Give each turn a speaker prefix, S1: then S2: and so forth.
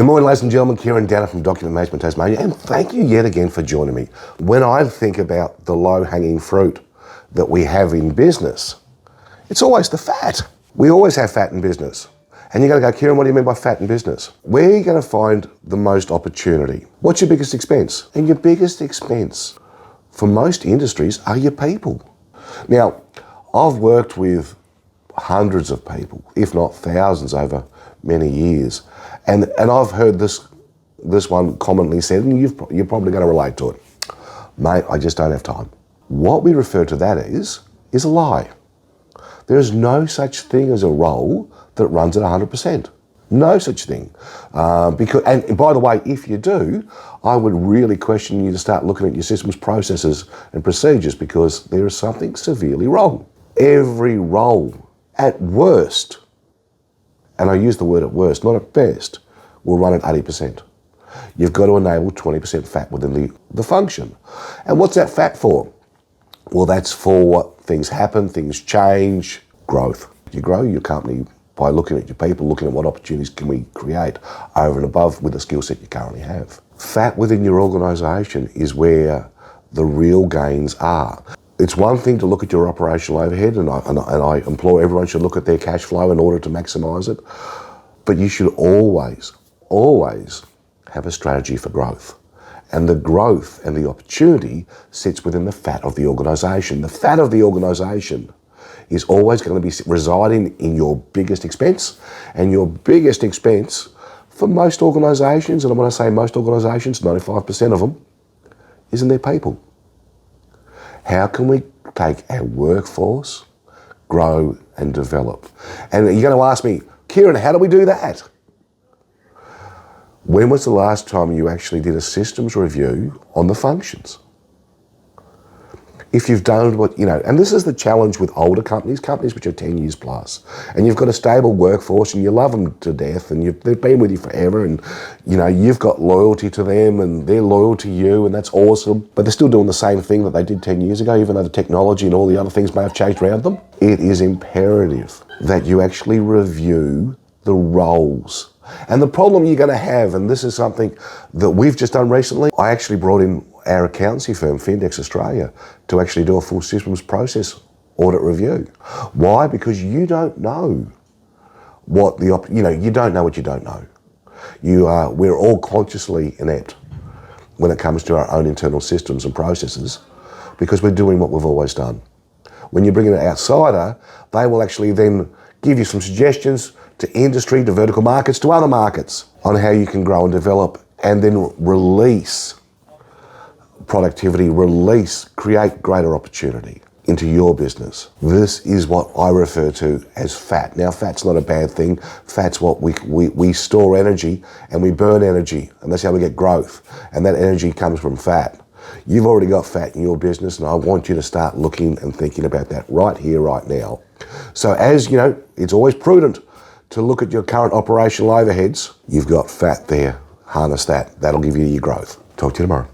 S1: Good morning, ladies and gentlemen. Kieran Downer from Document Management Tasmania, and thank you yet again for joining me. When I think about the low-hanging fruit that we have in business, it's always the fat. We always have fat in business. And you're going to go, Kieran, what do you mean by fat in business? Where are you going to find the most opportunity? What's your biggest expense? And your biggest expense for most industries are your people. Now, I've worked with hundreds of people, if not thousands, over many years. And I've heard this one commonly said, and you're probably going to relate to it. Mate, I just don't have time. What we refer to that is a lie. There is no such thing as a role that runs at 100%. No such thing. And by the way, if you do, I would really question you to start looking at your systems, processes and procedures, because there is something severely wrong. Every role, at worst, and I use the word at worst, not at best, will run at 80%. You've got to enable 20% fat within the function. And what's that fat for? Well, that's for things happen, things change, growth. You grow your company by looking at your people, looking at what opportunities can we create over and above with the skill set you currently have. Fat within your organisation is where the real gains are. It's one thing to look at your operational overhead, and I implore everyone should look at their cash flow in order to maximise it, but you should always have a strategy for growth. And the growth and the opportunity sits within the fat of the organisation. The fat of the organisation is always going to be residing in your biggest expense, and your biggest expense for most organisations, and when I say most organisations, 95% of them, is in their people. How can we take our workforce, grow and develop? And you're going to ask me, Kieran, how do we do that? When was the last time you actually did a systems review on the functions? If you've done what, and this is the challenge with older companies which are 10 years plus, and you've got a stable workforce and you love them to death and they've been with you forever, and you've got loyalty to them and they're loyal to you, and that's awesome, but they're still doing the same thing that they did 10 years ago, even though the technology and all the other things may have changed around them. It is imperative that you actually review the roles. And the problem you're going to have, and this is something that we've just done recently, I actually brought in our accountancy firm, Findex Australia, to actually do a full systems process audit review. Why? Because you don't know what you don't know what you don't know. We're all consciously inept when it comes to our own internal systems and processes, because we're doing what we've always done. When you bring in an outsider, they will actually then give you some suggestions to industry, to vertical markets, to other markets on how you can grow and develop, and then release productivity, create greater opportunity into your business. This is what I refer to as fat. Now, fat's not a bad thing. Fat's what we store energy and we burn energy, and that's how we get growth. And that energy comes from fat. You've already got fat in your business, and I want you to start looking and thinking about that right here, right now. So as you know, it's always prudent to look at your current operational overheads. You've got fat there. Harness that. That'll give you your growth. Talk to you tomorrow.